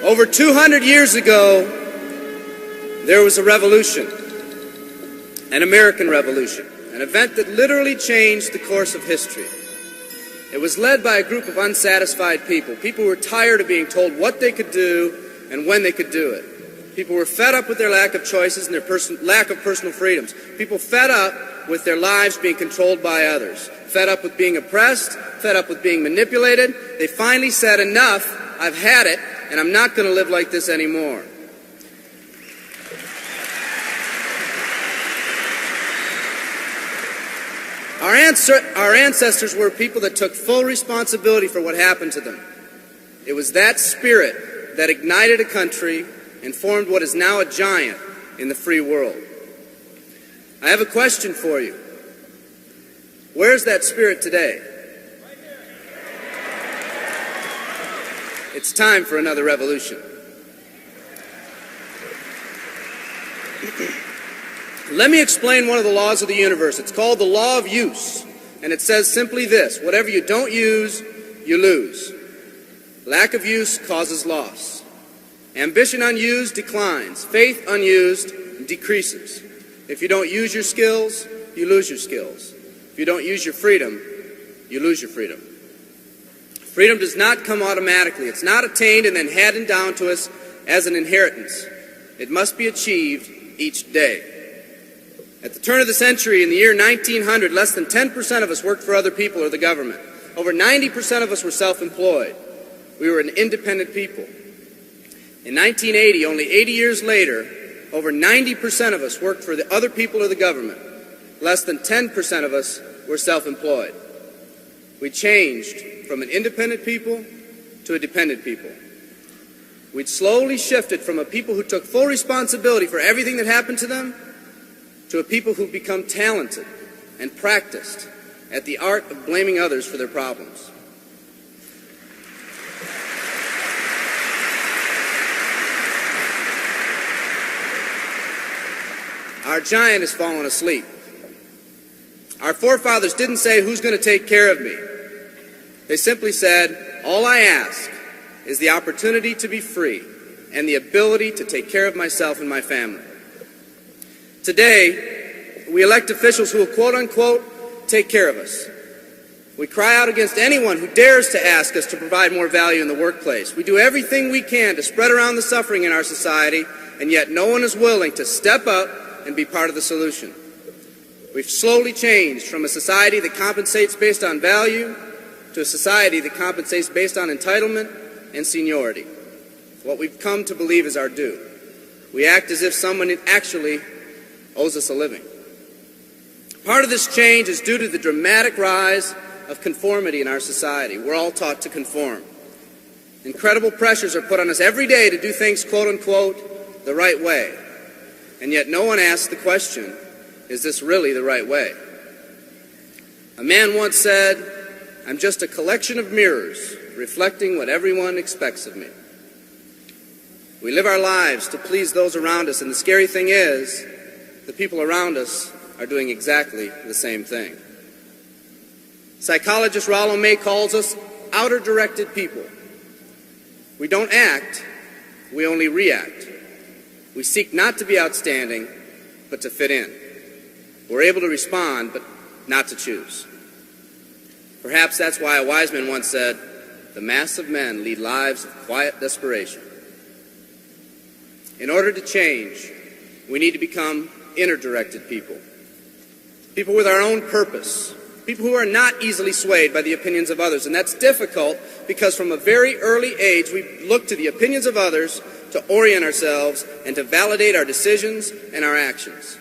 Over 200 years ago, there was a revolution, an American Revolution, an event that literally changed the course of history. It was led by a group of unsatisfied people. People who were tired of being told what they could do and when they could do it. People were fed up with their lack of choices and their lack of personal freedoms. People fed up with their lives being controlled by others. Fed up with being oppressed, fed up with being manipulated. They finally said, enough, I've had it, and I'm not going to live like this anymore. Our ancestors were people that took full responsibility for what happened to them. It was that spirit that ignited a country and formed what is now a giant in the free world. I have a question for you. Where's that spirit today? It's time for another revolution. Let me explain one of the laws of the universe. It's called the law of use, and it says simply this: whatever you don't use, you lose. Lack of use causes loss. Ambition unused declines. Faith unused decreases. If you don't use your skills, you lose your skills. If you don't use your freedom, you lose your freedom. Freedom does not come automatically. It's not attained and then handed down to us as an inheritance. It must be achieved each day. At the turn of the century, in the year 1900, less than 10% of us worked for other people or the government. Over 90% of us were self-employed. We were an independent people. In 1980, only 80 years later, over 90% of us worked for the other people or the government. Less than 10% of us were self-employed. We changed from an independent people to a dependent people. We'd slowly shifted from a people who took full responsibility for everything that happened to them to a people who've become talented and practiced at the art of blaming others for their problems. Our giant has fallen asleep. Our forefathers didn't say, who's going to take care of me? They simply said, all I ask is the opportunity to be free and the ability to take care of myself and my family. Today, we elect officials who will, quote unquote, take care of us. We cry out against anyone who dares to ask us to provide more value in the workplace. We do everything we can to spread around the suffering in our society, and yet no one is willing to step up and be part of the solution. We've slowly changed from a society that compensates based on value to a society that compensates based on entitlement and seniority. What we've come to believe is our due. We act as if someone actually owes us a living. Part of this change is due to the dramatic rise of conformity in our society. We're all taught to conform. Incredible pressures are put on us every day to do things, quote unquote, the right way. And yet no one asks the question, is this really the right way? A man once said, I'm just a collection of mirrors reflecting what everyone expects of me. We live our lives to please those around us, and the scary thing is, the people around us are doing exactly the same thing. Psychologist Rollo May calls us outer-directed people. We don't act, we only react. We seek not to be outstanding, but to fit in. We're able to respond, but not to choose. Perhaps that's why a wise man once said, the mass of men lead lives of quiet desperation. In order to change, we need to become inner-directed people. People with our own purpose. People who are not easily swayed by the opinions of others. And that's difficult because from a very early age, we look to the opinions of others to orient ourselves and to validate our decisions and our actions.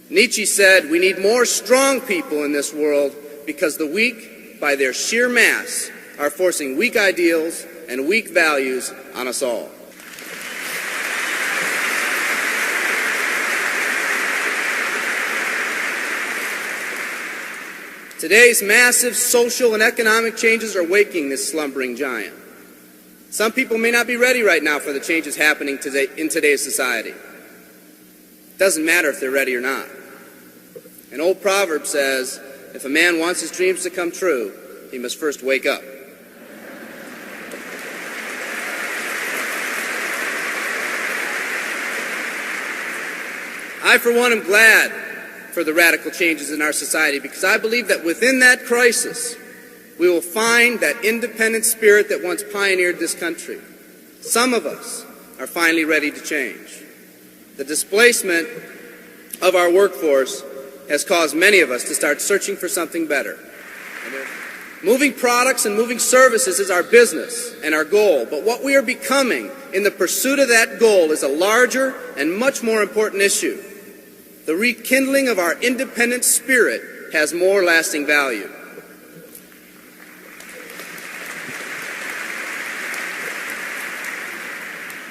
Nietzsche said, we need more strong people in this world because the weak, by their sheer mass, are forcing weak ideals and weak values on us all. Today's massive social and economic changes are waking this slumbering giant. Some people may not be ready right now for the changes happening today in today's society. It doesn't matter if they're ready or not. An old proverb says, if a man wants his dreams to come true, he must first wake up. I, for one, am glad for the radical changes in our society because I believe that within that crisis, we will find that independent spirit that once pioneered this country. Some of us are finally ready to change. The displacement of our workforce has caused many of us to start searching for something better. Moving products and moving services is our business and our goal, but what we are becoming in the pursuit of that goal is a larger and much more important issue. The rekindling of our independent spirit has more lasting value.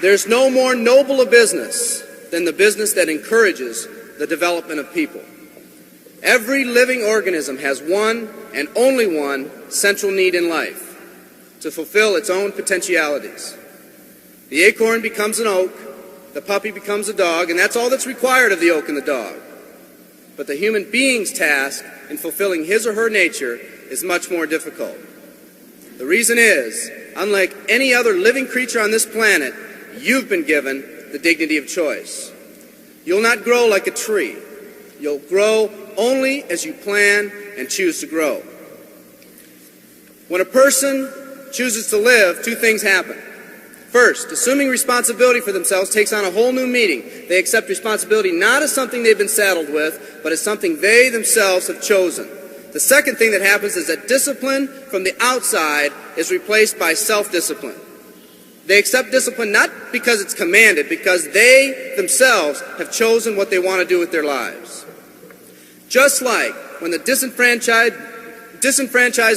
There's no more noble a business than the business that encourages the development of people. Every living organism has one and only one central need in life: to fulfill its own potentialities. The acorn becomes an oak, the puppy becomes a dog, and that's all that's required of the oak and the dog. But the human being's task in fulfilling his or her nature is much more difficult. The reason is, unlike any other living creature on this planet, you've been given the dignity of choice. You'll not grow like a tree. You'll grow only as you plan and choose to grow. When a person chooses to live, two things happen. First, assuming responsibility for themselves takes on a whole new meaning. They accept responsibility not as something they've been saddled with, but as something they themselves have chosen. The second thing that happens is that discipline from the outside is replaced by self-discipline. They accept discipline not because it's commanded, because they themselves have chosen what they want to do with their lives. Just like when the disenfranchised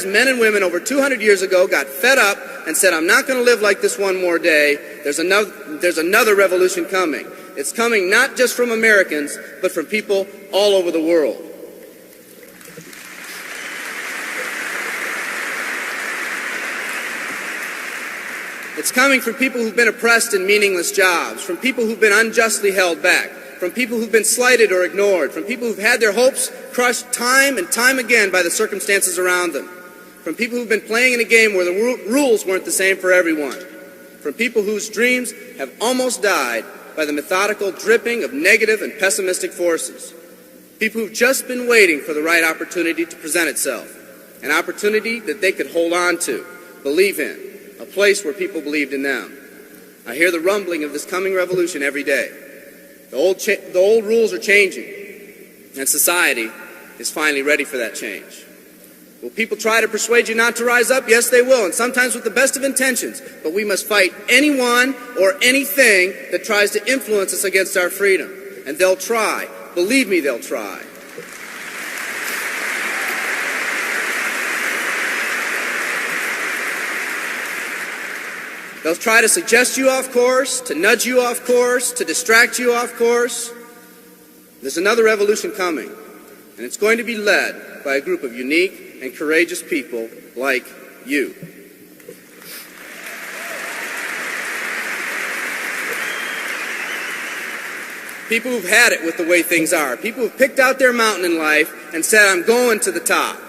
men and women over 200 years ago got fed up and said, "I'm not going to live like this one more day," there's another revolution coming. It's coming not just from Americans, but from people all over the world. It's coming from people who've been oppressed in meaningless jobs, from people who've been unjustly held back, from people who've been slighted or ignored, from people who've had their hopes crushed time and time again by the circumstances around them, from people who've been playing in a game where the rules weren't the same for everyone, from people whose dreams have almost died by the methodical dripping of negative and pessimistic forces, people who've just been waiting for the right opportunity to present itself, an opportunity that they could hold on to, believe in, a place where people believed in them. I hear the rumbling of this coming revolution every day. The old rules are changing, and society is finally ready for that change. Will people try to persuade you not to rise up? Yes, they will, and sometimes with the best of intentions. But we must fight anyone or anything that tries to influence us against our freedom. And they'll try. Believe me, they'll try. They'll try to suggest you off course, to nudge you off course, to distract you off course. There's another revolution coming, and it's going to be led by a group of unique and courageous people like you. People who've had it with the way things are. People who've picked out their mountain in life and said, "I'm going to the top."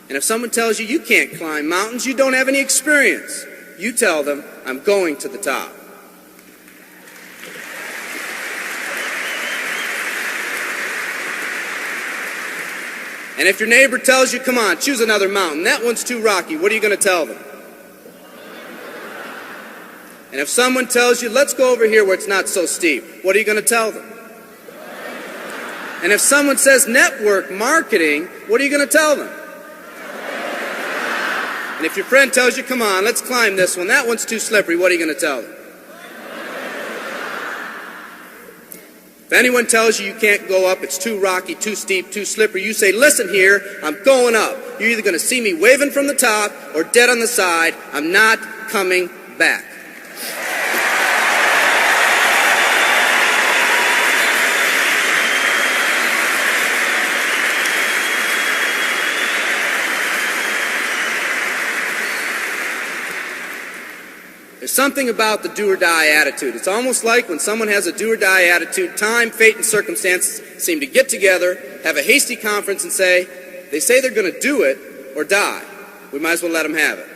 And if someone tells you you can't climb mountains, you don't have any experience. You tell them, "I'm going to the top." And if your neighbor tells you, "Come on, choose another mountain, that one's too rocky," what are you going to tell them? And if someone tells you, "Let's go over here where it's not so steep," what are you going to tell them? And if someone says network marketing, what are you going to tell them? And if your friend tells you, "Come on, let's climb this one, that one's too slippery," what are you going to tell them? If anyone tells you you can't go up, it's too rocky, too steep, too slippery, you say, "Listen here, I'm going up. You're either going to see me waving from the top or dead on the side. I'm not coming back." There's something about the do-or-die attitude. It's almost like when someone has a do-or-die attitude, time, fate, and circumstances seem to get together, have a hasty conference, and say, they say they're going to do it or die. We might as well let them have it.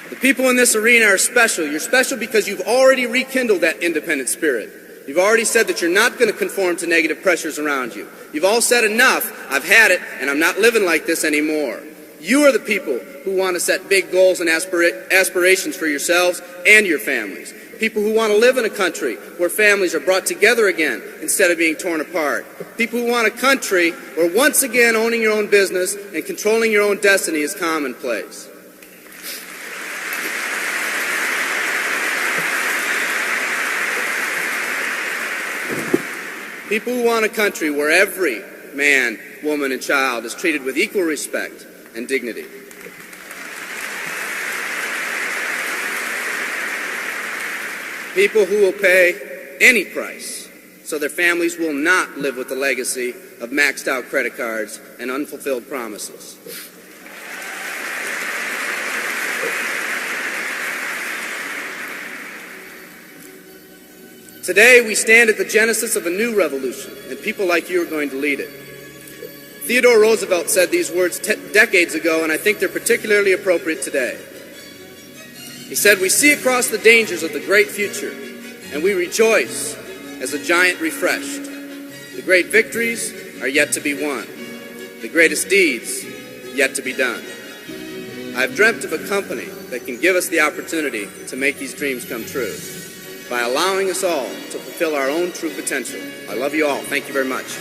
The people in this arena are special. You're special because you've already rekindled that independent spirit. You've already said that you're not going to conform to negative pressures around you. You've all said enough, I've had it, and I'm not living like this anymore. You are the people who want to set big goals and aspirations for yourselves and your families. People who want to live in a country where families are brought together again instead of being torn apart. People who want a country where once again owning your own business and controlling your own destiny is commonplace. People who want a country where every man, woman, and child is treated with equal respect and dignity. People who will pay any price so their families will not live with the legacy of maxed out credit cards and unfulfilled promises. Today, we stand at the genesis of a new revolution, and people like you are going to lead it. Theodore Roosevelt said these words decades ago, and I think they're particularly appropriate today. He said, "We see across the dangers of the great future, and we rejoice as a giant refreshed. The great victories are yet to be won, the greatest deeds yet to be done. I've dreamt of a company that can give us the opportunity to make these dreams come true by allowing us all to fulfill our own true potential. I love you all. Thank you very much."